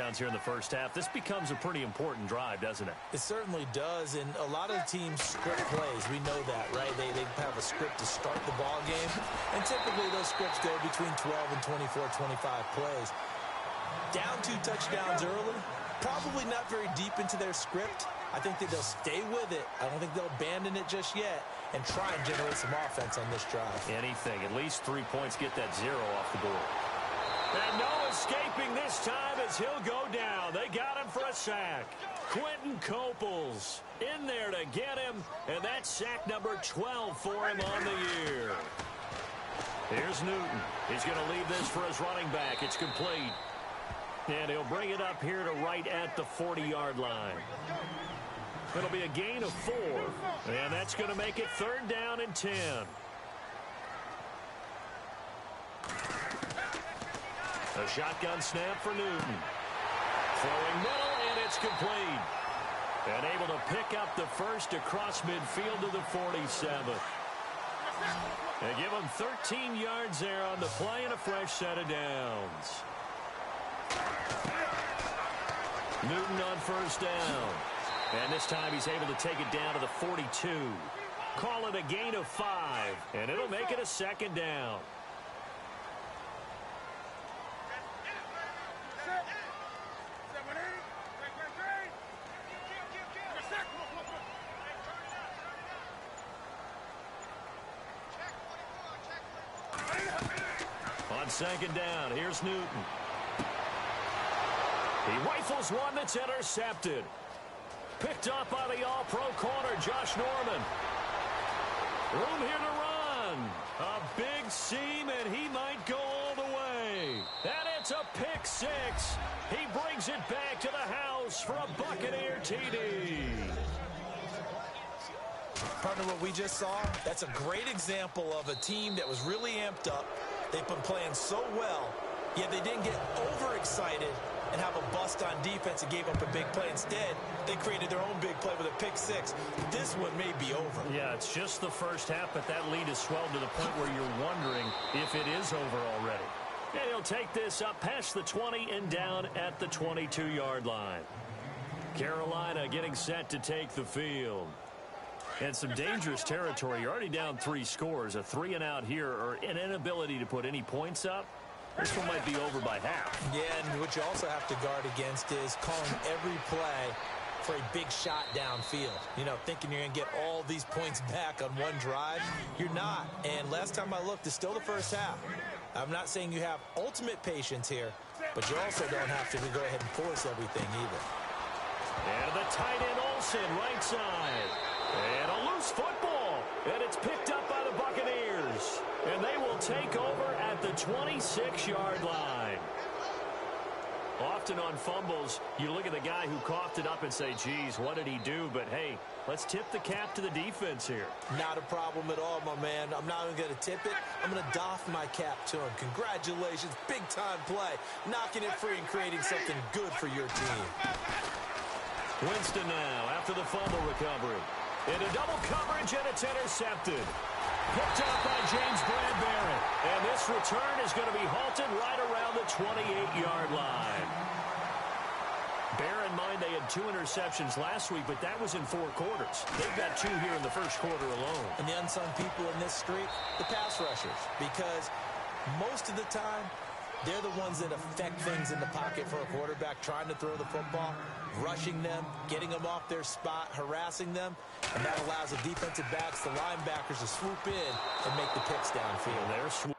touchdowns here in the first half. This becomes a pretty important drive, doesn't it? It certainly does, and a lot of teams script plays. We know that, right? They have a script to start the ball game, and typically those scripts go between 12 and 24, 25 plays. Down 2 touchdowns early, probably not very deep into their script. I think that they'll stay with it. I don't think they'll abandon it just yet and try and generate some offense on this drive. Anything. At least 3 points, get that 0 off the board. And no escaping this time as he'll go down. They got him for a sack. Quentin Coples in there to get him, and that's sack number 12 for him on the year. Here's Newton. He's going to leave this for his running back. It's complete. And he'll bring it up here to right at the 40-yard line. It'll be a gain of 4, and that's going to make it 3rd down and 10. A shotgun snap for Newton. Throwing middle, and it's complete. And able to pick up the first across midfield to the 47. They give him 13 yards there on the play and a fresh set of downs. Newton on 1st down. And this time he's able to take it down to the 42. Call it a gain of 5, and it'll make it a 2nd down. On 2nd down, here's Newton. He rifles one that's intercepted. Picked up by the all-pro corner, Josh Norman. Room here to run. A big seam, and he might go all the way. And it's a pick 6. He brings it back to the house for a Buccaneer TD. Partner, what we just saw, that's a great example of a team that was really amped up. They've been playing so well, yet they didn't get overexcited and have a bust on defense and gave up a big play. Instead, they created their own big play with a pick 6. This one may be over. Yeah, it's just the first half, but that lead has swelled to the point where you're wondering if it is over already. And he'll take this up past the 20 and down at the 22-yard line. Carolina getting set to take the field. And some dangerous territory. You're already down 3 scores. A 3-and-out here, or an inability to put any points up. This one might be over by half. Yeah, and what you also have to guard against is calling every play for a big shot downfield. You know, thinking you're going to get all these points back on one drive. You're not. And last time I looked, it's still the first half. I'm not saying you have ultimate patience here, but you also don't have to go ahead and force everything either. And the tight end Olsen, right side. And a loose football. And it's picked up by the Buccaneers. And they will take over at the 26-yard line. Often on fumbles, you look at the guy who coughed it up and say, geez, what did he do? But, hey, let's tip the cap to the defense here. Not a problem at all, my man. I'm not even going to tip it. I'm going to doff my cap to him. Congratulations. Big-time play. Knocking it free and creating something good for your team. Winston now after the fumble recovery. Into double coverage, and it's intercepted. Picked up by James Bradbury. And this return is going to be halted right around the 28-yard line. Bear in mind they had 2 interceptions last week, but that was in 4 quarters. They've got 2 here in the first quarter alone. And the unsung people in this streak, the pass rushers. Because most of the time, they're the ones that affect things in the pocket for a quarterback, trying to throw the football, rushing them, getting them off their spot, harassing them, and that allows the defensive backs, the linebackers, to swoop in and make the picks downfield. And they're swooping.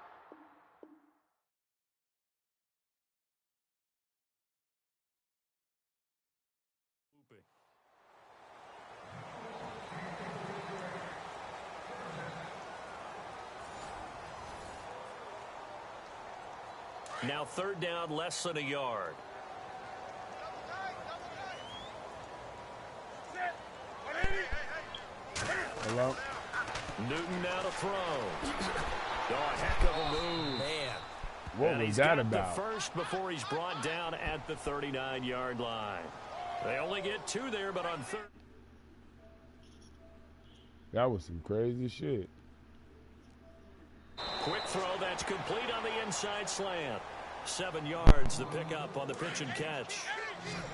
Now 3rd down, less than a yard. Hello? Newton now to throw. Oh, a heck of a move. Man. What was that about? The first before he's brought down at the 39-yard line. They only get 2 there, but on 3rd. That was some crazy shit. Quick throw that's complete on the inside slant. 7 yards, the pickup on the pitch and catch.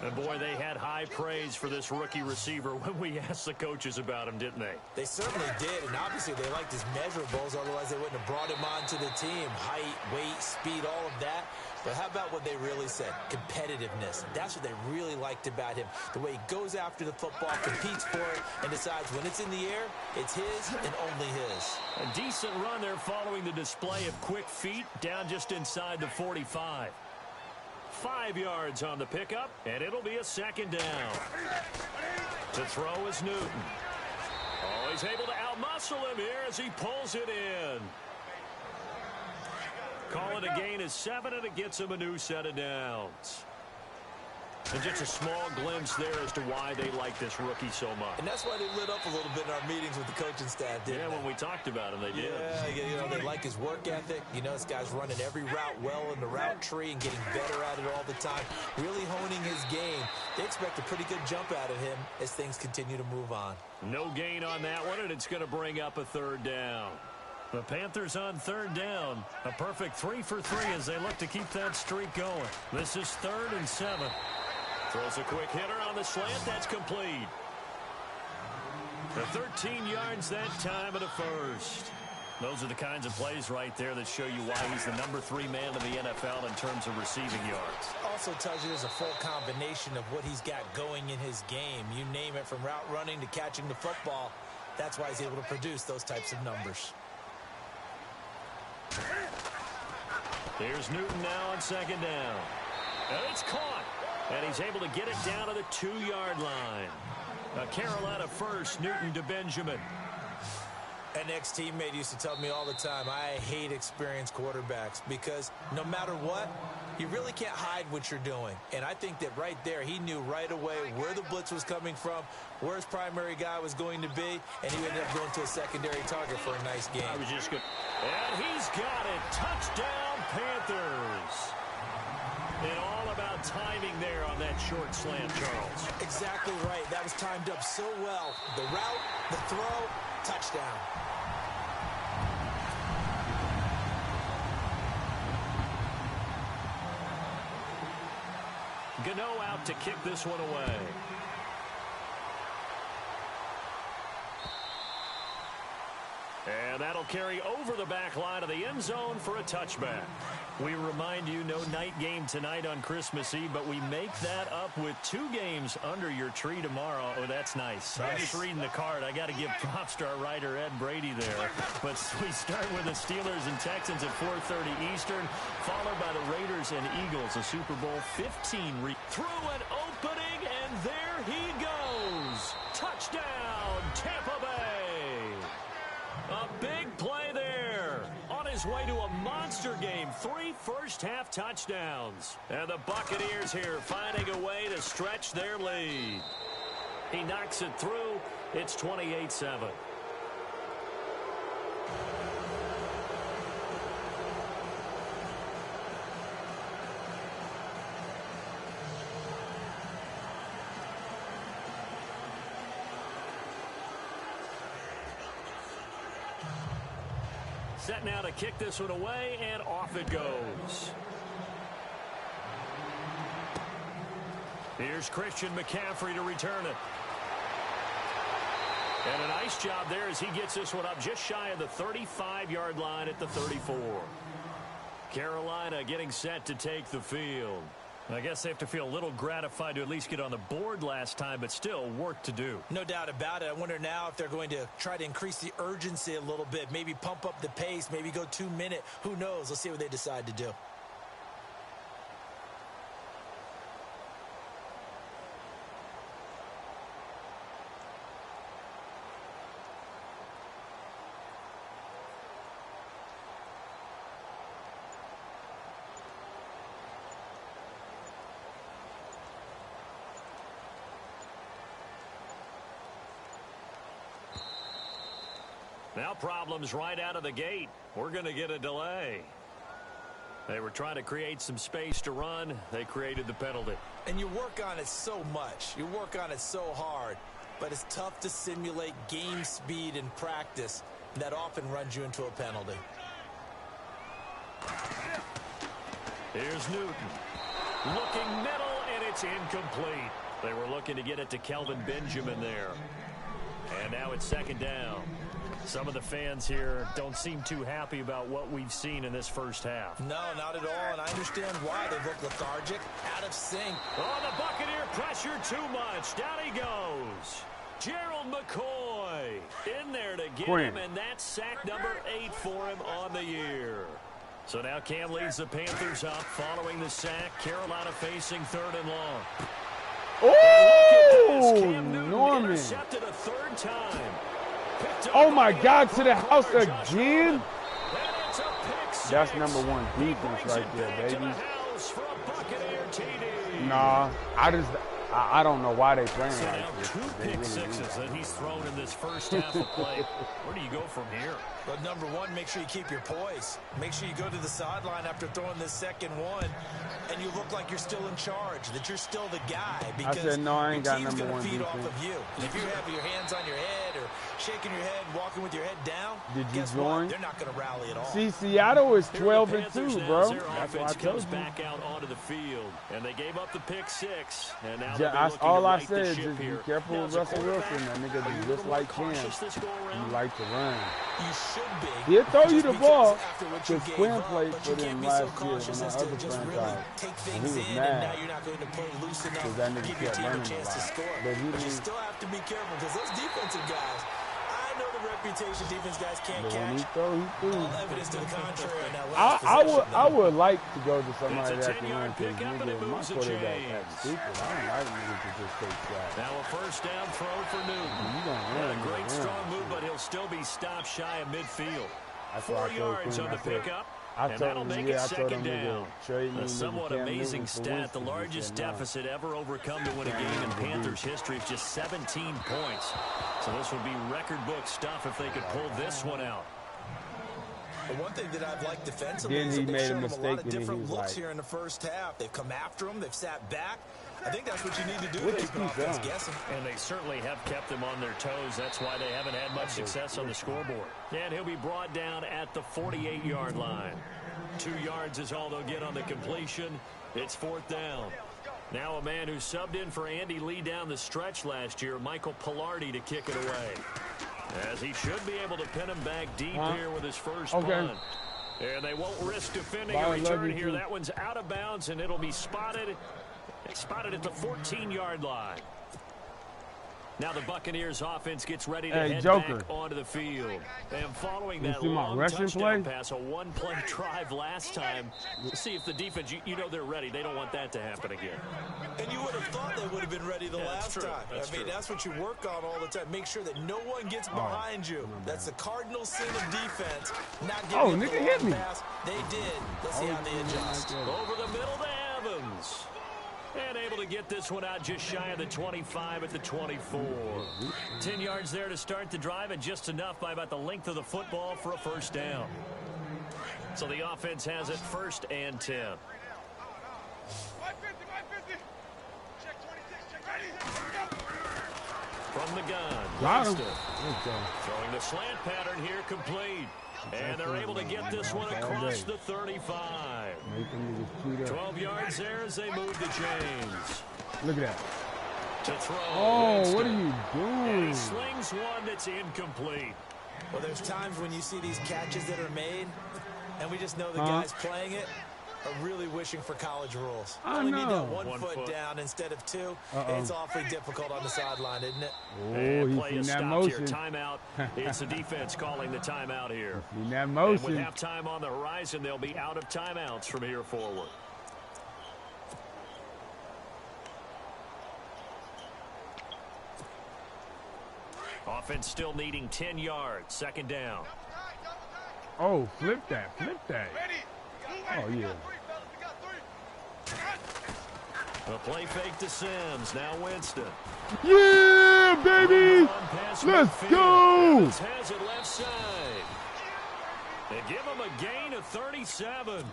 And, boy, they had high praise for this rookie receiver when we asked the coaches about him, didn't they? They certainly did, and obviously they liked his measurables, otherwise they wouldn't have brought him onto the team. Height, weight, speed, all of that. But how about what they really said? Competitiveness. That's what they really liked about him. The way he goes after the football, competes for it, and decides when it's in the air, it's his and only his. A decent run there following the display of quick feet down just inside the 45. 5 yards on the pickup, and it'll be a second down. To throw is Newton. Oh, he's able to outmuscle him here as he pulls it in. Call it a gain of 7, and it gets him a new set of downs. And just a small glimpse there as to why they like this rookie so much. And that's why they lit up a little bit in our meetings with the coaching staff, didn't they? When we talked about him, they did. Yeah, you know, they like his work ethic. You know, this guy's running every route well in the route tree and getting better at it all the time, really honing his game. They expect a pretty good jump out of him as things continue to move on. No gain on that one, and it's going to bring up a third down. The Panthers on third down. A perfect 3 for 3 as they look to keep that streak going. This is 3rd and 7. Throws a quick hitter on the slant. That's complete. The 13 yards that time at a first. Those are the kinds of plays right there that show you why he's the number 3 man in the NFL in terms of receiving yards. Also tells you there's a full combination of what he's got going in his game. You name it, from route running to catching the football. That's why he's able to produce those types of numbers. Here's Newton now on second down. And it's caught. And he's able to get it down to the 2-yard line. A Carolina first, Newton to Benjamin. An ex-teammate used to tell me all the time, I hate experienced quarterbacks because no matter what, you really can't hide what you're doing. And I think that right there, he knew right away where the blitz was coming from, where his primary guy was going to be, and he ended up going to a secondary target for a nice game. I was just good. And he's got it. Touchdown, Panthers. And all about timing there on that short slant, Charles. Exactly right. That was timed up so well. The route, the throw, touchdown. Gano out to kick this one away. And that'll carry over the back line of the end zone for a touchback. We remind you, no night game tonight on Christmas Eve, but we make that up with 2 games under your tree tomorrow. Oh, that's nice. I'm just reading the card. I got to give props to our writer, Ed Brady, there. But we start with the Steelers and Texans at 4:30 Eastern, followed by the Raiders and Eagles, a Super Bowl 15 through an opening, and there he goes. Touchdown, Tampa Bay. A big play there. On his way to a monster game. 3 first-half touchdowns. And the Buccaneers here finding a way to stretch their lead. He knocks it through. It's 28-7. Set now to kick this one away, and off it goes. Here's Christian McCaffrey to return it. And a nice job there as he gets this one up just shy of the 35-yard line at the 34. Carolina getting set to take the field. I guess they have to feel a little gratified to at least get on the board last time, but still work to do. No doubt about it. I wonder now if they're going to try to increase the urgency a little bit, maybe pump up the pace, maybe go 2-minute. Who knows? Let's see what they decide to do. Now problems right out of the gate. We're going to get a delay. They were trying to create some space to run. They created the penalty. And you work on it so much. You work on it so hard. But it's tough to simulate game speed in practice. That often runs you into a penalty. Here's Newton. Looking middle, and it's incomplete. They were looking to get it to Kelvin Benjamin there. And now it's second down. Some of the fans here don't seem too happy about what we've seen in this first half. No, not at all, and I understand why. They look lethargic, out of sync. Oh, the Buccaneer pressure too much. Down he goes. Gerald McCoy in there to get him, and that's sack number 8 for him on the year. So now Cam leads the Panthers up following the sack. Carolina facing 3rd and long. Oh, Norman. Intercepted a 3rd time. Oh, my God, to the house again? That's number 1 defense right there, baby. Nah, I don't know why they playing like this. 2 pick sixes that he's thrown in this first half of play. Where do you go from here? But number 1, make sure you keep your poise. Make sure you go to the sideline after throwing this second one, and you look like you're still in charge, that you're still the guy. Because I said, no, I ain't got number 1 feed defense. off of you. And if you have your hands on your head or shaking your head, walking with your head down, did you guess join? What? They're not going to rally at all. See, Seattle is 12-2, bro. That's why I told you. Back out onto the field, and they gave up the pick 6, and now all I said is just be careful with Russell Wilson. That nigga just like Cam. He like to run. You should be. He'll throw you the ball because Quinn played for them last year on the other franchise. And he was mad because that nigga kept running a lot. But you still have to be careful because those defensive guys, I know the reputation defense guys can't catch. When he threw, he threw. All evidence to the contrary. I would like to go to somebody that can run because nigga, my quarterback acts stupid. I don't like niggas to just take shots. Now a first down throw for Newton. You don't run. A great strong move, but he'll still be stopped shy of midfield. 4 yards on the pickup. And that'll make it second down. A somewhat amazing stat. The largest deficit ever overcome to win a game in Panthers history is just 17 points. So this would be record book stuff if they could pull this one out. The one thing that I've liked defensively is that they've shown him a lot of different looks here in the first half. They've come after him. They've sat back. I think that's what you need to do to keep an offense guessing. And they certainly have kept them on their toes. That's why they haven't had much success on the scoreboard. And he'll be brought down at the 48-yard line. 2 yards is all they'll get on the completion. It's 4th down. Now a man who subbed in for Andy Lee down the stretch last year, Michael Pilardi, to kick it away. As he should be able to pin him back deep here with his first punt. And they won't risk defending a return here. That one's out of bounds, and it'll be spotted. Spotted at the 14-yard line. Now the Buccaneers offense gets ready to head back onto the field. And following that long touchdown pass, a one-play drive last time, to see if the defense, you know they're ready. They don't want that to happen again. And you would have thought they would have been ready the last time. That's what you work on all the time. Make sure that no one gets behind you. That's the cardinal sin of defense. Not giving nigga hit me. Pass. They did. Let's see how they adjust. Over the middle to Evans. And able to get this one out just shy of the 25 at the 24. 10 yards there to start the drive, and just enough by about the length of the football for a first down. So the offense has it 1st and 10. From the gun. Throwing the slant pattern here complete. And they're able to get this one across the 35. 12 yards there as they move to James. Look at that. To throw. Oh, Winston. what are you doing? And he slings one that's incomplete. Well, there's times when you see these catches that are made, and we just know the guys playing it are really wishing for college rules. Only need that one foot down instead of 2. It's awfully difficult on the sideline, isn't it? Oh, he's in that motion. Timeout. It's the defense calling the timeout here. In that motion. And with halftime on the horizon, they'll be out of timeouts from here forward. Offense still needing 10 yards. 2nd down. Oh, flip that. Oh, yeah. A play fake to Sims. Now Winston. Yeah, baby. Let's go. Evans has it left side. They give him a gain of 37.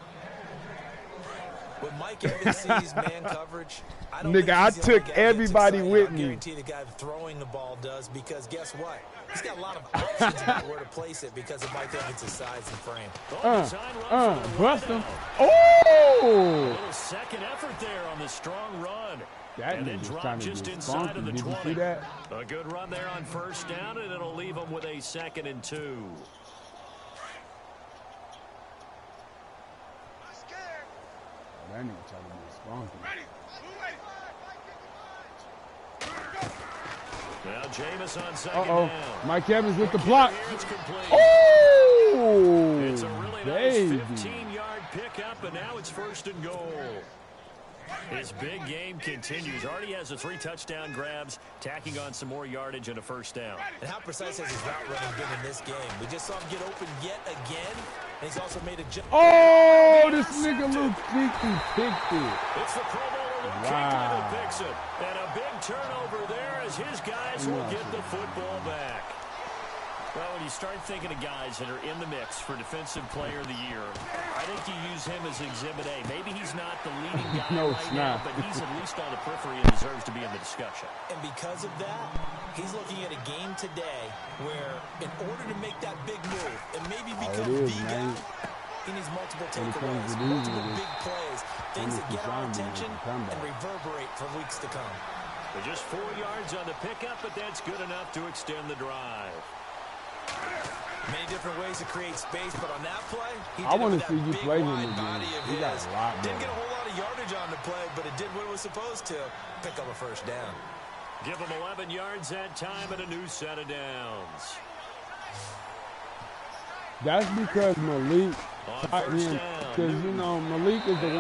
When Mike Evans sees man coverage, I don't Nigga, I took everybody with me. I guarantee the guy throwing the ball does, because guess what? He's got a lot of options about where to place it because of Mike Evans' size and frame. Bust him. Oh! A little second effort there on the strong run. That nigga's trying to get funky. Did you see that? A good run there on first down, and it'll leave him with a 2nd and 2. That nigga trying to get funky. Now Jameis on 2nd down. Mike Evans with the block. Oh! It's a really nice 15-yard pickup, and now it's 1st and goal. His big game continues. Already has the 3 touchdown grabs, tacking on some more yardage and a 1st down. And how precise has his route running been in this game? We just saw him get open yet again, and he's also made a jump. Oh, this nigga Luke Kuechly picked it. It's the Pro Bowler Luke Kuechly that picks it. And a big turnover there as his guys will get the football back. Well, when you start thinking of guys that are in the mix for Defensive Player of the Year, I think you use him as Exhibit A. Maybe he's not the leading guy now, but he's at least on the periphery and deserves to be in the discussion. And because of that, he's looking at a game today where, in order to make that big move and maybe become the guy, he needs multiple takeaways, multiple big plays, things that get our attention and reverberate for weeks to come. But just 4 yards on the pickup, but that's good enough to extend the drive. Many different ways to create space, but on that play, he did I want to see you big, play him wide again. body of He got his. a lot Didn't more. get a whole lot of yardage on the play, but it did what it was supposed to. Pick up a 1st down. Give him 11 yards that time and a new set of downs. That's because Malik taught him, because you know Malik is the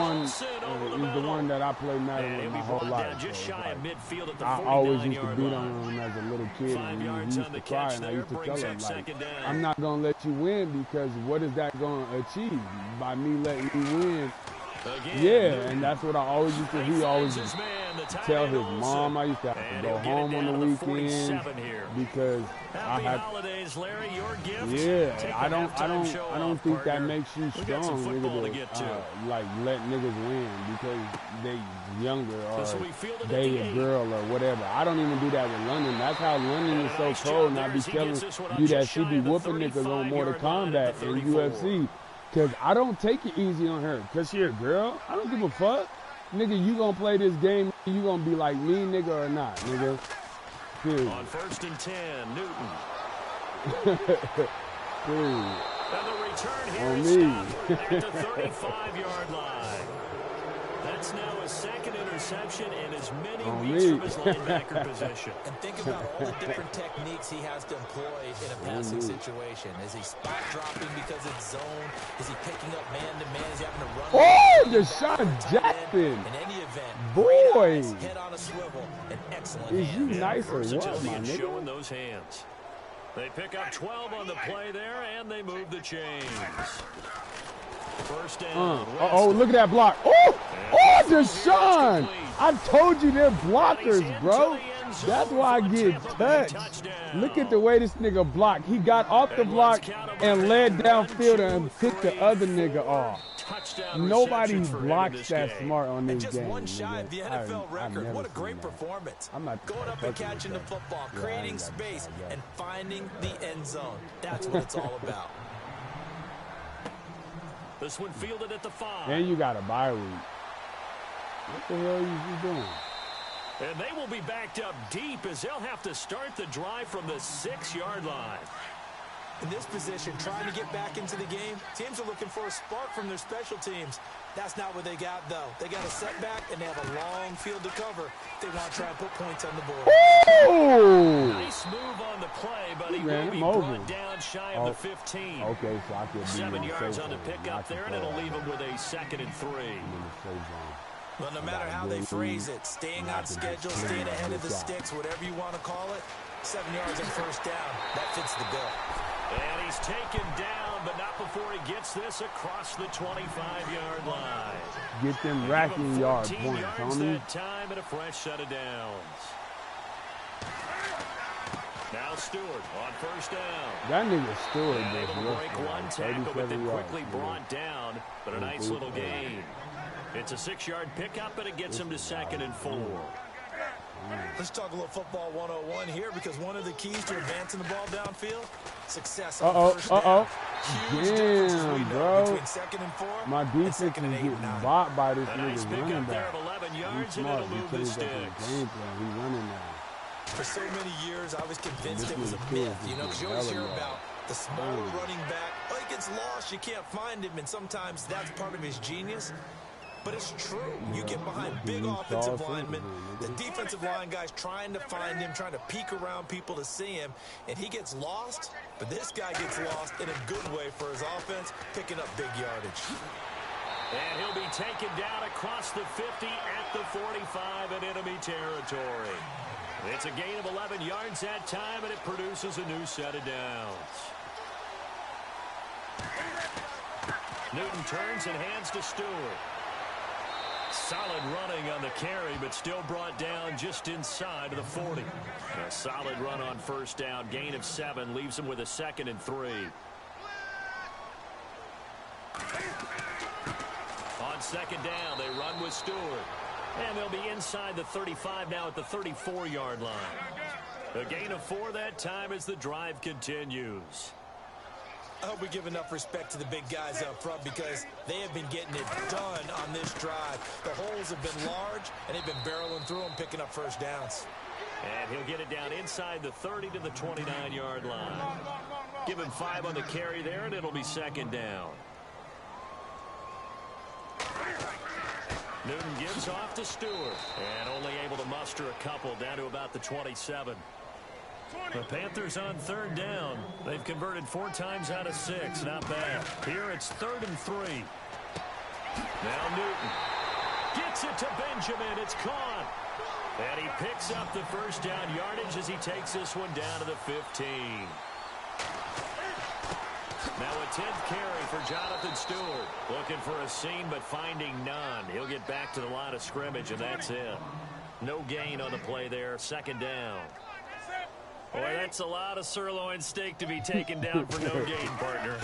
one that I play Madden with my whole life. Just shy of midfield at the I always used to 49-yard beat line. on him as a little kid, 5 and yards he on used the to cry, catch and I there, used to tell brings him, up like, 2nd down. I'm not gonna let you win, because what is that gonna achieve by me letting you win? Yeah, and that's what I always used to. He always used to tell his mom I used to have to go home on the weekends because I had. Larry, your gift. Yeah, I don't think that makes you strong, nigga. To like let niggas win because they younger or they a girl or whatever. I don't even do that with London. That's how London is so cold. And I be telling you that she be whooping niggas on Mortal Kombat and UFC. Because I don't take it easy on her. Because she a girl. I don't give a fuck. Nigga, you gonna play this game, you gonna be like me, nigga, or not, nigga. Period. On 1st and 10, Newton. Period. And the return here on is me. stopped at the 35-yard line. That's now a 2nd interception in as many weeks from his linebacker position. And think about all the different techniques he has to employ in a passing situation. Is he spot dropping because it's zone? Is he picking up man-to-man? Is he having to run? Oh, Deshaun Jackson. In any event, boy. Eyes, head on a swivel, and excellent Is hands. you nice or what, my nigga? Showing those hands. They pick up 12 on the play there, and they move the chains. First down. Oh, look at that block. Oh, Deshaun. I told you they're blockers, bro. That's why I get touched. Look at the way this nigga blocked. He got off the block and led downfield and picked the other nigga off. Nobody blocks that smart on this game. Just one shy of the NFL record. What a great performance. I'm not going up and catching the football, creating space, and finding the end zone. That's what it's all about. This one fielded at the 5. And you got a bye week. What the hell are you doing? And they will be backed up deep as they'll have to start the drive from the 6-yard line. In this position, trying to get back into the game, teams are looking for a spark from their special teams. That's not what they got, though. They got a setback, and they have a long field to cover. They want to try and put points on the board. Ooh! Nice move on the play, but he will be brought down shy of the 15. Okay, so I could be 7 yards on the pickup there, and it'll leave him with a 2nd and 3. Well, no matter how they phrase it, staying on schedule, staying ahead of the sticks, whatever you want to call it, 7 yards on first down, that fits the bill. And he's taken down, but not before he gets this across the 25-yard line. Get them racking yard points, homie. That time and a fresh set of downs. Now Stewart on first down. That nigga Stewart able to break one tackle, but then quickly brought down. But a nice little gain. It's a 6-yard pickup, and it gets him to 2nd and 4. Let's talk a little football 101 here, because one of the keys to advancing the ball downfield, success on first down. Huge difference, as we know, between 2nd and 4 My defense is getting bought by this nice nigga running back. 11 yards, He's and it'll smart. move He the changed up sticks. his game plan. He's running now. For so many years, I was convinced it was a myth. You know, because you always hear about the smaller running back. Oh, he gets lost. You can't find him. And sometimes that's part of his genius. But it's true. You get behind big offensive linemen, the defensive line guys trying to find him, trying to peek around people to see him, and he gets lost. But this guy gets lost in a good way for his offense, picking up big yardage. And he'll be taken down across the 50 at the 45 in enemy territory. It's a gain of 11 yards that time, and it produces a new set of downs. Newton turns and hands to Stewart. Solid running on the carry, but still brought down just inside of the 40. A solid run on first down. Gain of 7 leaves him with a 2nd and 3. On second down, they run with Stewart. And they'll be inside the 35 now at the 34-yard line. A gain of 4 that time as the drive continues. I hope we give enough respect to the big guys up front, because they have been getting it done on this drive. The holes have been large, and they've been barreling through them, picking up first downs. And he'll get it down inside the 30 to the 29-yard line. Give him 5 on the carry there, and it'll be 2nd down. Newton gives off to Stewart, and only able to muster a couple down to about the 27. The Panthers on 3rd down. They've converted 4 times out of 6. Not bad. Here it's 3rd and 3. Now Newton gets it to Benjamin. It's caught. And he picks up the first down yardage as he takes this one down to the 15. Now a 10th carry for Jonathan Stewart. Looking for a seam, but finding none. He'll get back to the line of scrimmage, and that's it. No gain on the play there. 2nd down. Boy, that's a lot of sirloin steak to be taken down for no gain, partner.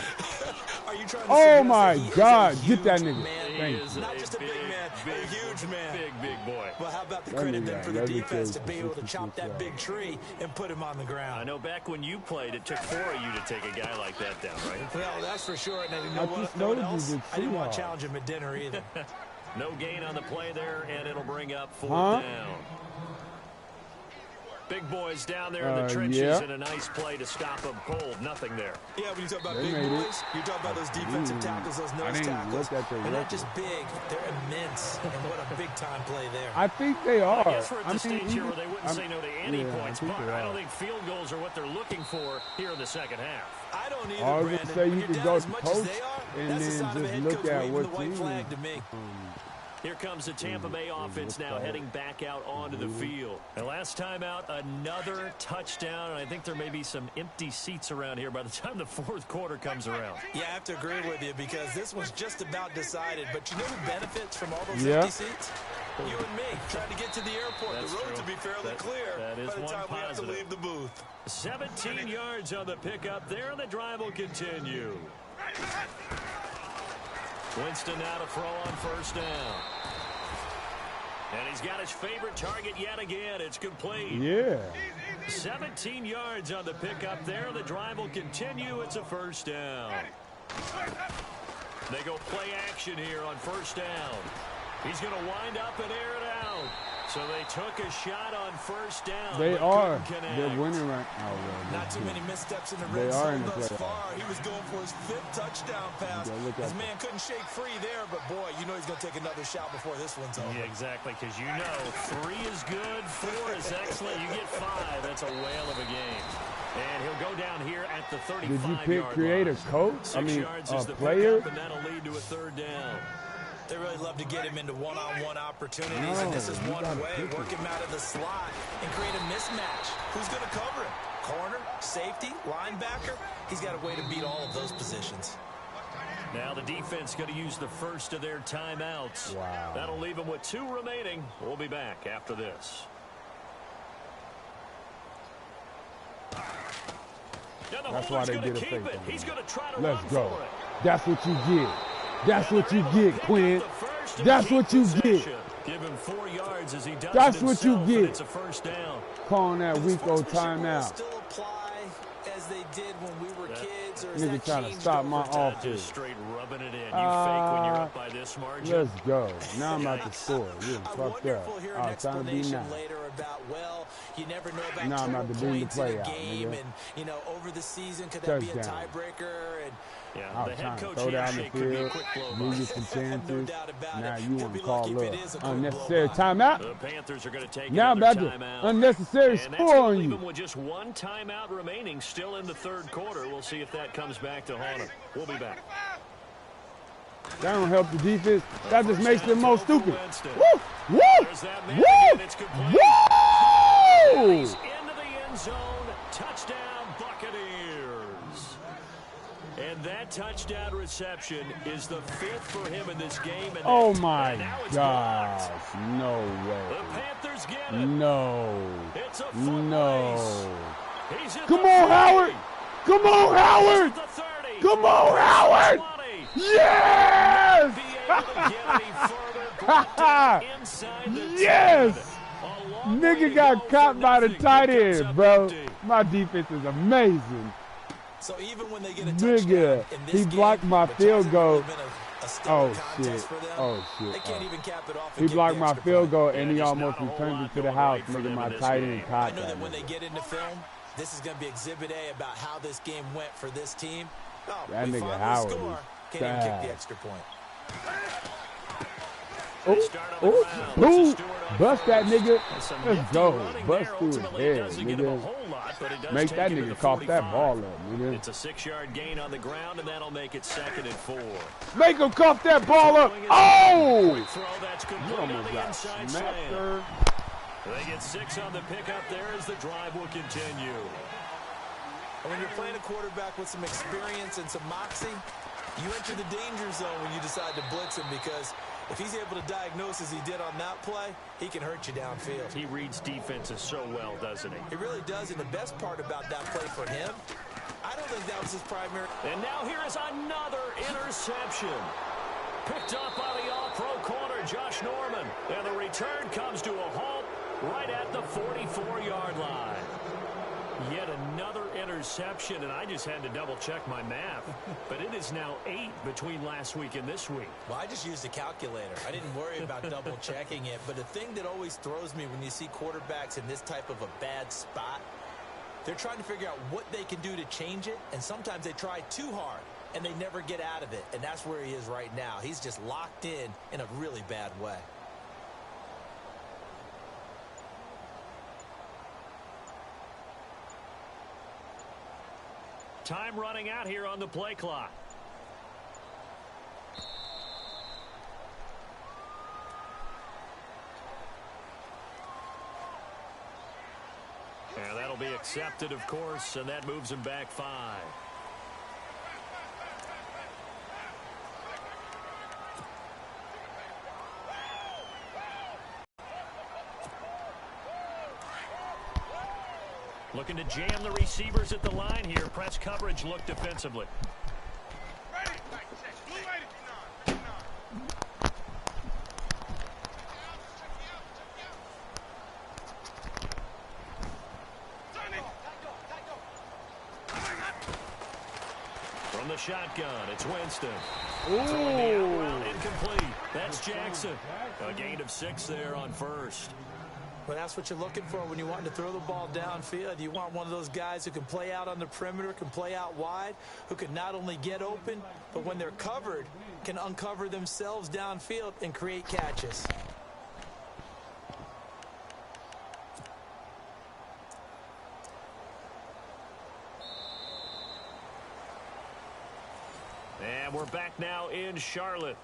Are you trying to oh, my God. Get that nigga. Not just a big man, a huge man. Big boy. Well, how about the credit then for the defense to be able to chop that big tree and put him on the ground? I know back when you played, it took 4 of you to take a guy like that down, right? Well, that's for sure. And you know what else? I didn't want to challenge him at dinner either. No gain on the play there, and it'll bring up 4th down. Big boys down there in the trenches, and a nice play to stop them cold. Nothing there. Yeah, when you talk about big boys, you talk about those defensive tackles, those nose tackles. They're not just big, they're immense. And what a big-time play there. I think they are. I guess we're at the stage here where they wouldn't say no to any points, but I don't think field goals are what they're looking for here in the second half. I don't either, I was Brandon. say you could go to coach and then just look at what team. Here comes the Tampa Bay offense now heading back out onto the field. And last time out, another touchdown, and I think there may be some empty seats around here by the time the 4th quarter comes around. Yeah, I have to agree with you, because this was just about decided. But you know who benefits from all those empty seats? You and me, trying to get to the airport. That's the roads true. will be fairly clear that is by the time we have to leave the booth. 17 yards on the pickup there, and the drive will continue. Winston now to throw on first down. And he's got his favorite target yet again. It's complete. Yeah. 17 yards on the pickup there. The drive will continue. It's a first down. They go play action here on first down. He's going to wind up and air it out. So they took a shot on first down. They are. They're winning right now. Not too many missteps in the red zone thus far. He was going for his 5th touchdown pass. His man couldn't shake free there, but boy, you know he's going to take another shot before this one's over. Yeah, exactly, because you know 3 is good, 4 is excellent. You get 5. That's a whale of a game. And he'll go down here at the 35-yard line. Did you pick creative coach? 6 yards is the player? Pickup, and that'll lead to a 3rd down. They really love to get him into one-on-one opportunities, and this is one way. Work him out of the slot and create a mismatch. Who's going to cover him? Corner, safety, linebacker? He's got a way to beat all of those positions. Now the defense going to use the first of their timeouts. Wow. That'll leave them with 2 remaining. We'll be back after this. That's why they did a fake. He's going to try to Let's run go. for it. That's what you get. That's what you get, Quinn. That's what you get. Give him 4 yards as he does. That's what you get. It's a first down. Calling that weak old timeout. Still apply as they did when we were kids, or nigga trying to stop my offense. Just straight rubbing it in. You fake when you're up by this margin. Let's go. Now I'm about to score. You fucked up. I was trying to be nice. Well, you never know about now I'm about to bring the play out, game, nigga. and you know, over the season, could that be a tiebreaker? And I was trying to throw down the field, give you some chances. Now you want to call up unnecessary timeout. The Panthers are going to take now I'm about to unnecessary score on you. With just 1 timeout remaining, still in the third quarter. We'll see if that comes back to haunt them. We'll be back. That don't help the defense. That just makes them more stupid. Woo! Woo! Woo! Woo! Into the end zone. Touchdown, Buccaneers. And that touchdown reception is the 5th for him in this game. And oh, my gosh. No way. The Panthers get it. No. It's a no. Come on, Howard. Come on, Howard. Come on, Howard. Yes! Yes! Nigga got caught by the tight end, bro. My defense is amazing. So even when they get a nigga, he blocked my field goal. Oh shit! Oh shit! He blocked my field goal and he almost returned it to the house. Nigga, my tight end caught that. I know that when they get into film, this is going to be Exhibit A about how this game went for this team. Oh, that nigga Howard is can't even kick the extra point. Oh, bust that nigga. Let's go. Bust through his head, nigga. Make that nigga cough that ball up, nigga. It's a 6-yard gain on the ground, and that'll make it 2nd and 4. Make him cough that ball up. Oh! That's good. You almost got smacked, sir. They get 6 on the pickup there as the drive will continue. And when you're playing a quarterback with some experience and some moxie, you enter the danger zone when you decide to blitz him, because if he's able to diagnose as he did on that play, he can hurt you downfield. He reads defenses so well, doesn't he? He really does, and the best part about that play for him, I don't think that was his primary. And now here is another interception. Picked up by the all-pro corner, Josh Norman. And the return comes to a halt right at the 44-yard line. Yet another interception, and I just had to double-check my math. But it is now 8 between last week and this week. Well, I just used a calculator. I didn't worry about double-checking it. But the thing that always throws me when you see quarterbacks in this type of a bad spot, they're trying to figure out what they can do to change it, and sometimes they try too hard, and they never get out of it. And that's where he is right now. He's just locked in a really bad way. Time running out here on the play clock. And that'll be accepted, of course, and that moves him back 5. Looking to jam the receivers at the line here. Press coverage look defensively. From the shotgun, it's Winston. Throwing the out route, incomplete. That's Jackson. A gain of 6 there on first. Well, that's what you're looking for when you want to throw the ball downfield. You want one of those guys who can play out on the perimeter, can play out wide, who can not only get open, but when they're covered, can uncover themselves downfield and create catches. And we're back now in Charlotte.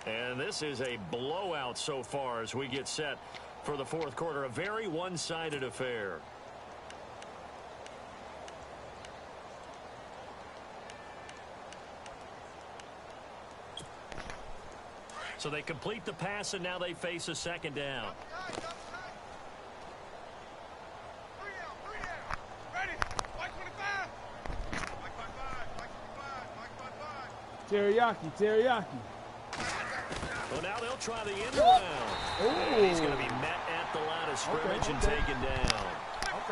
And this is a blowout so far as we get set for the fourth quarter. A very one-sided affair. So they complete the pass, and now they face a second down. Teriyaki, teriyaki. Well, now they'll try the end around. And he's going to be met at the line of scrimmage and taken down.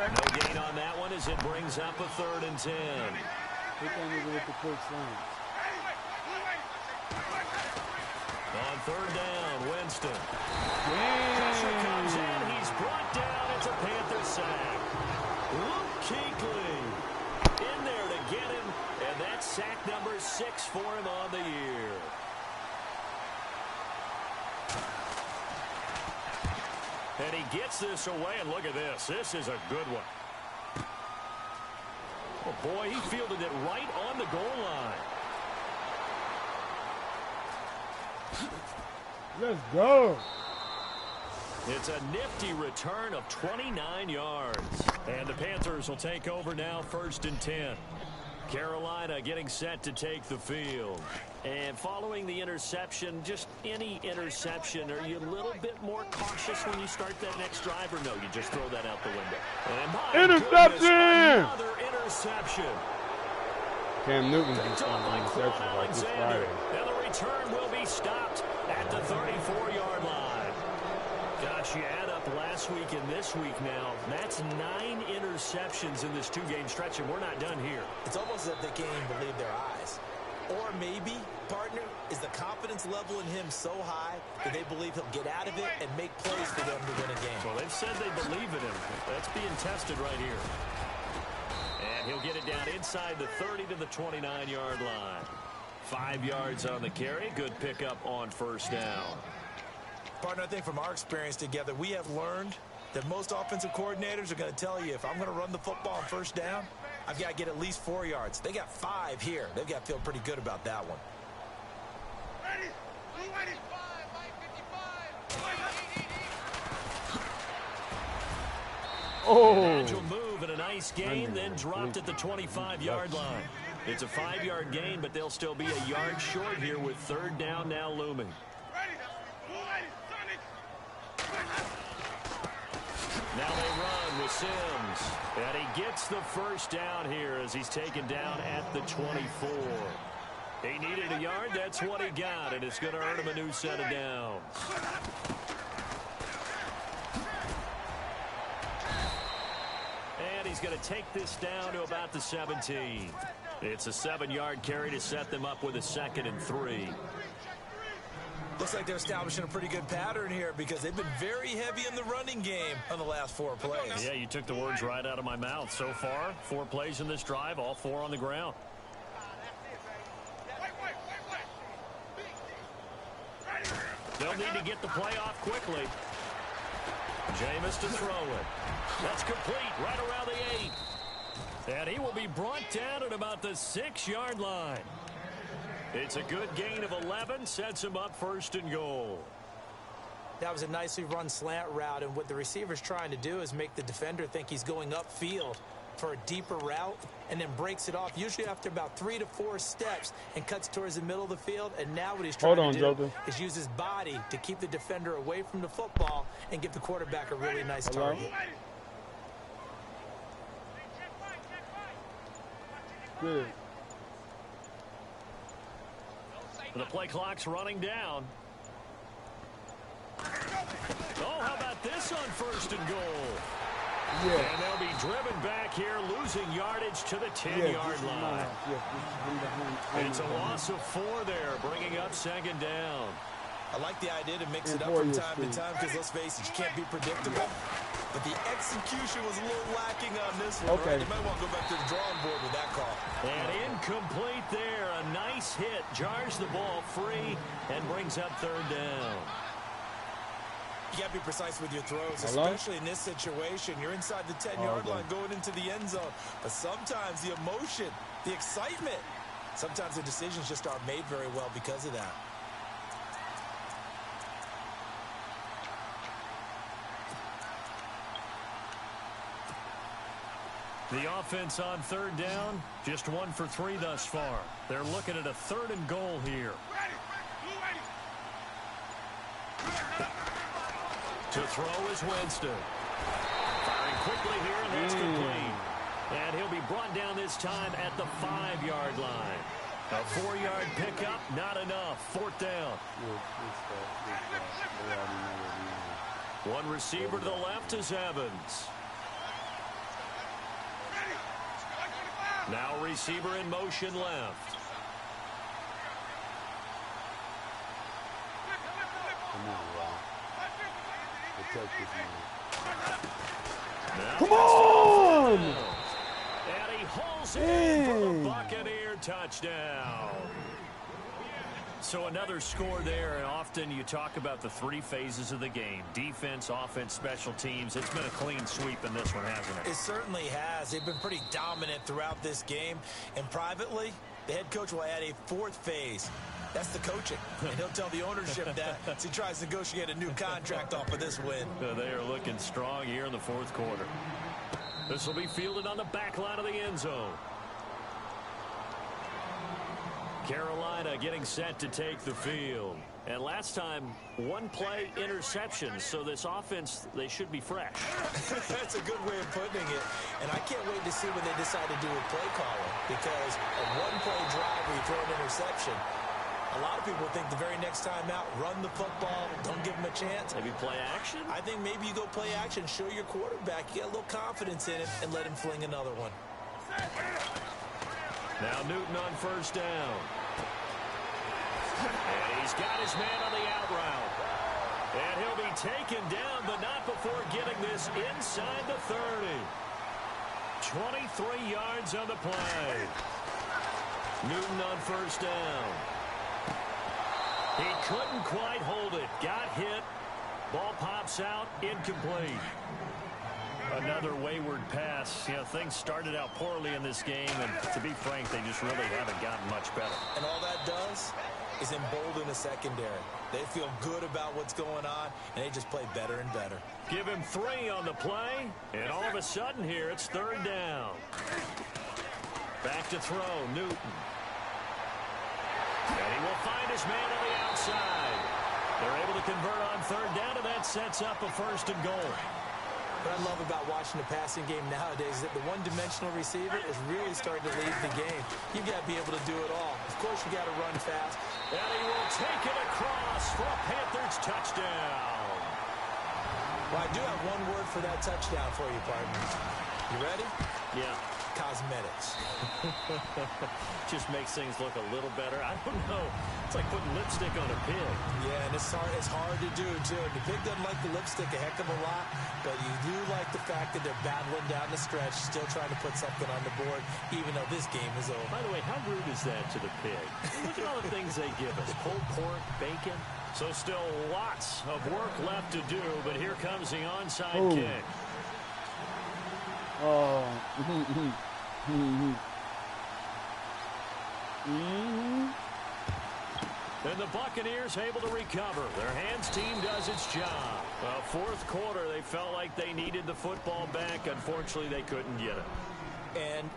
No gain on that one as it brings up a 3rd and 10. Good thing is with the quick slants. On 3rd down, Winston. Pressure comes in. He's brought down. It's a Panther sack. Luke Kuechly in there to get him. And that's sack number 6 for him on the year. And he gets this away, and look at this. This is a good one. Oh, boy, he fielded it right on the goal line. Let's go. It's a nifty return of 29 yards. And the Panthers will take over now, 1st and 10. Carolina getting set to take the field. And following the interception, just any interception, are you a little bit more cautious when you start that next drive, or no, you just throw that out the window? And interception! Goodness, another interception. Cam Newton just on the interception like this Friday. And the return will be stopped at the 34-yard line. Gosh, you add up last week and this week now. That's 9 interceptions in this 2-game stretch, and we're not done here. It's almost as if they can't even believe their eyes. Or maybe, partner, is the confidence level in him so high that they believe he'll get out of it and make plays for them to win a game. Well, they've said they believe in him. That's being tested right here. And he'll get it down inside the 30 to the 29-yard line. 5 yards on the carry. Good pickup on 1st down. Partner, I think from our experience together, we have learned that most offensive coordinators are going to tell you, if I'm going to run the football on 1st down, I've got to get at least 4 yards. They got 5 here. They've got to feel pretty good about that one. Oh. An agile move and a nice gain, then dropped at the 25-yard line. It's a 5-yard gain, but they'll still be a yard short here with 3rd down now looming. Now they run with Sims. And he gets the 1st down here as he's taken down at the 24. He needed a yard. That's what he got, and it's going to earn him a new set of downs. And he's going to take this down to about the 17. It's a 7-yard carry to set them up with a 2nd and 3. Looks like they're establishing a pretty good pattern here because they've been very heavy in the running game on the last 4 plays. Yeah, you took the words right out of my mouth. So far, 4 plays in this drive, all 4 on the ground. They'll need to get the play off quickly. Jameis to throw it. That's complete right around the 8. And he will be brought down at about the 6-yard line. It's a good gain of 11, sets him up 1st and goal. That was a nicely run slant route, and what the receiver's trying to do is make the defender think he's going upfield for a deeper route and then breaks it off, usually after about 3 to 4 steps, and cuts towards the middle of the field. And now what he's trying to do is use his body to keep the defender away from the football and give the quarterback a really nice target. Good. The play clock's running down. Oh, how about this on 1st and goal? Yeah. And they'll be driven back here, losing yardage to the 10-yard line. It's a loss of 4 there, bringing up 2nd down. I like the idea to mix it up from time to time because, let's face it, you can't be predictable. But the execution was a little lacking on this one. Okay. Right? You might want to go back to the drawing board with that call. And incomplete there. A nice hit. Jars the ball free and brings up 3rd down. You got to be precise with your throws, especially in this situation. You're inside the 10-yard line going into the end zone. But sometimes the emotion, the excitement, sometimes the decisions just aren't made very well because of that. The offense on 3rd down, just 1 for 3 thus far. They're looking at a 3rd and goal here. To throw is Winston. Firing quickly here, and that's complete. And he'll be brought down this time at the 5-yard line. A 4-yard pickup, not enough. 4th down. One receiver to the left is Evans. Now receiver in motion left. Come on! And he holds it for the Buccaneer touchdown. So another score there, and often you talk about the 3 phases of the game. Defense, offense, special teams. It's been a clean sweep in this one, hasn't it? It certainly has. They've been pretty dominant throughout this game. And privately, the head coach will add a 4th phase. That's the coaching. And he'll tell the ownership that as he tries to negotiate a new contract off of this win. They are looking strong here in the 4th quarter. This will be fielded on the back line of the end zone. Carolina getting set to take the field. And last time, 1-play interception. So this offense, they should be fresh. That's a good way of putting it. And I can't wait to see what they decide to do with play calling. Because a 1-play drive where you throw an interception, a lot of people think the very next time out, run the football, don't give them a chance. Maybe play action? I think maybe you go play action, show your quarterback, you get a little confidence in it, and let him fling another one. Now Newton on 1st down. And he's got his man on the out route. And he'll be taken down, but not before getting this inside the 30. 23 yards on the play. Newton on 1st down. He couldn't quite hold it. Got hit. Ball pops out. Incomplete. Another wayward pass. You know, things started out poorly in this game, and to be frank, they just really haven't gotten much better. And all that does is embolden the secondary. They feel good about what's going on, and they just play better and better. Give him 3 on the play, and all of a sudden here, it's 3rd down. Back to throw, Newton. And he will find his man on the outside. They're able to convert on 3rd down, and that sets up a 1st and goal. What I love about watching the passing game nowadays is that the one-dimensional receiver is really starting to lead the game. You've got to be able to do it all. Of course, you got to run fast. And he will take it across for a Panthers touchdown. Well, I do have one word for that touchdown for you, partner. You ready? Yeah. Cosmetics. Just makes things look a little better. I don't know. It's like putting lipstick on a pig. Yeah, and it's hard to do, too. The pig doesn't like the lipstick a heck of a lot, but you do like the fact that they're battling down the stretch, still trying to put something on the board, even though this game is over. By the way, how rude is that to the pig? Look at all the things they give us. Pulled pork, bacon. So still lots of work left to do, but here comes the onside kick. Oh. And the Buccaneers able to recover. Their hands team does its job. 4th quarter, they felt like they needed the football back. Unfortunately, they couldn't get it. And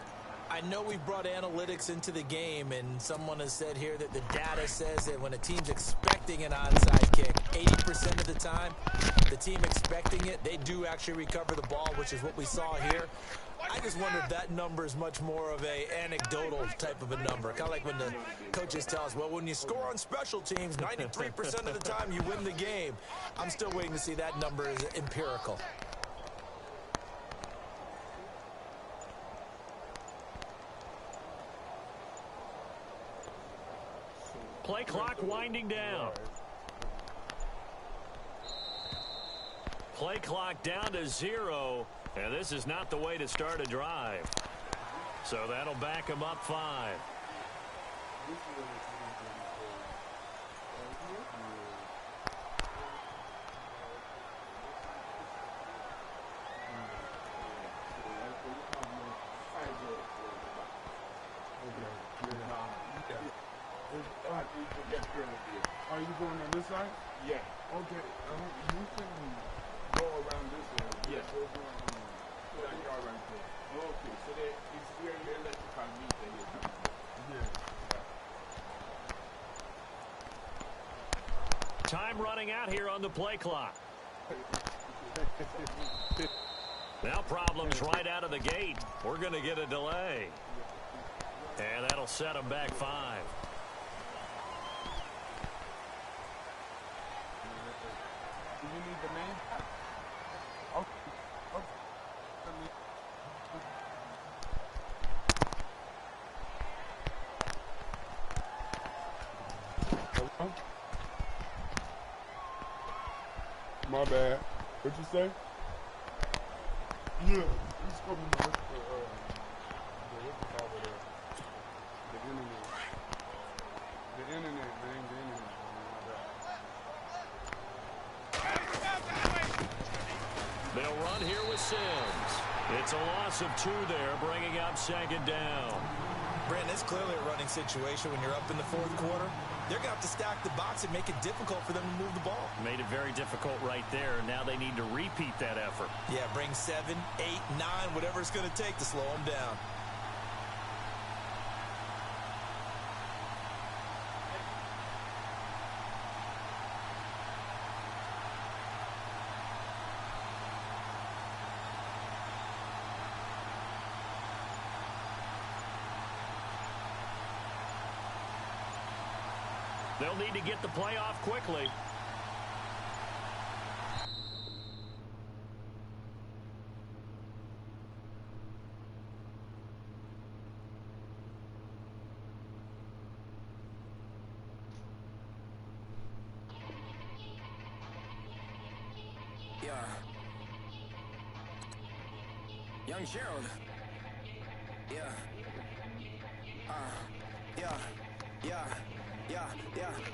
I know we've brought analytics into the game, and someone has said here that the data says that when a team's expecting an onside kick, 80% of the time, the team expecting it, they do actually recover the ball, which is what we saw here. I just wonder if that number is much more of a anecdotal type of a number. Kind of like when the coaches tell us, well, when you score on special teams, 93% of the time you win the game. I'm still waiting to see that number is empirical. Play clock winding down. Play clock down to 0. And this is not the way to start a drive. So that'll back him up 5. Are you going on this side? Yeah. Okay. You can go around this way. Yes. Right there. Okay, so there is where your electrical meter is. Yeah. Time running out here on the play clock. Now problems right out of the gate. We're going to get a delay. And that'll set him back 5. Do you need the name? My bad. What'd you say? Yeah, he's coming with the internet. The internet, man. The internet. They'll run here with Sims. It's a loss of 2 there, bringing up 2nd down. Brandon, it's clearly a running situation when you're up in the 4th quarter. They're going to have to stack the box and make it difficult for them to move the ball. Made it very difficult right there. Now they need to repeat that effort. Yeah, bring 7, 8, 9, whatever it's going to take to slow them down. They'll need to get the play off quickly. Yeah. Young Gerald. Yeah.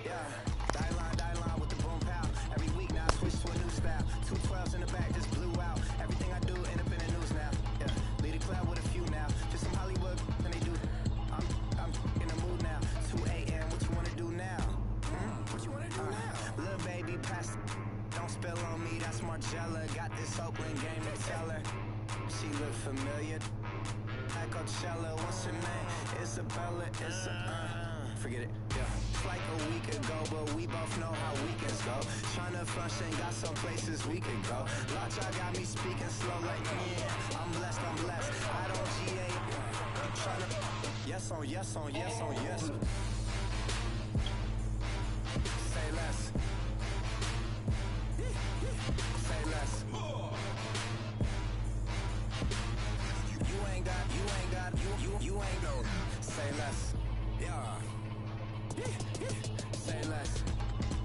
Yeah. Die line with the boom pow. Every week now I switch to a new style. 2 12s in the back just blew out. Everything I do end up in the news now. Yeah. Lead a club with a few now. Just some Hollywood and they do. I'm in the mood now. 2 a.m. What you wanna do now? What you wanna do now? Little baby pass. Don't spill on me. That's Margella. Got this Oakland game to tell her. She look familiar. Like Coachella. What's her name? Isabella. Forget it. Yeah. It's like a week ago, but we both know how weekends go. Tryna function, got some places we could go. Lot y'all got me speaking slow like, yeah, I'm blessed. I don't GA. I'm tryna. Yes on yes. Say less. Say less. You ain't got. You ain't no. Say less. Yeah. Say less.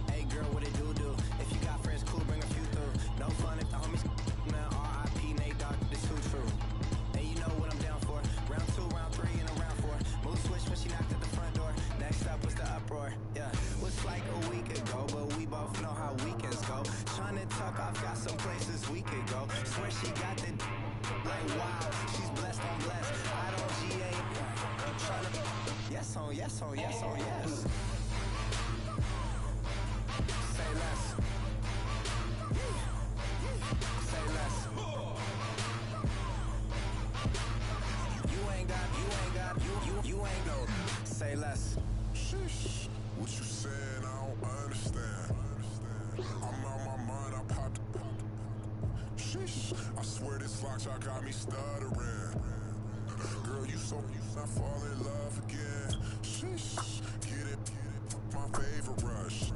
Hey girl, what it do? If you got friends, cool, bring a few through. No fun if the homies man. R.I.P. Nate Dogg, this too true. And you know what I'm down for. Round 2, round 3, and a round 4. Mood switch when she knocked at the front door. Next up was the uproar. Yeah, was like a week ago, but we both know how weekends go. Tryna tuck off, got some places we could go. Swear she got the like wow, she's blessed. I don't GA. I'm tryna. Yes on yes. Say less. Say less. You ain't no. Say less. Sheesh. What you saying? I don't understand. I'm out my mind. I popped. Sheesh. I swear this lock y'all got me stuttering. Girl, you I fall in love again. Sheesh. Get it. My favorite rush.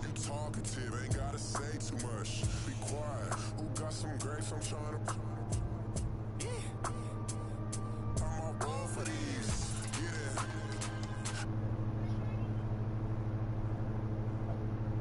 You talkative, ain't gotta say too much. Be quiet. Who got some grapes? I'm trying to.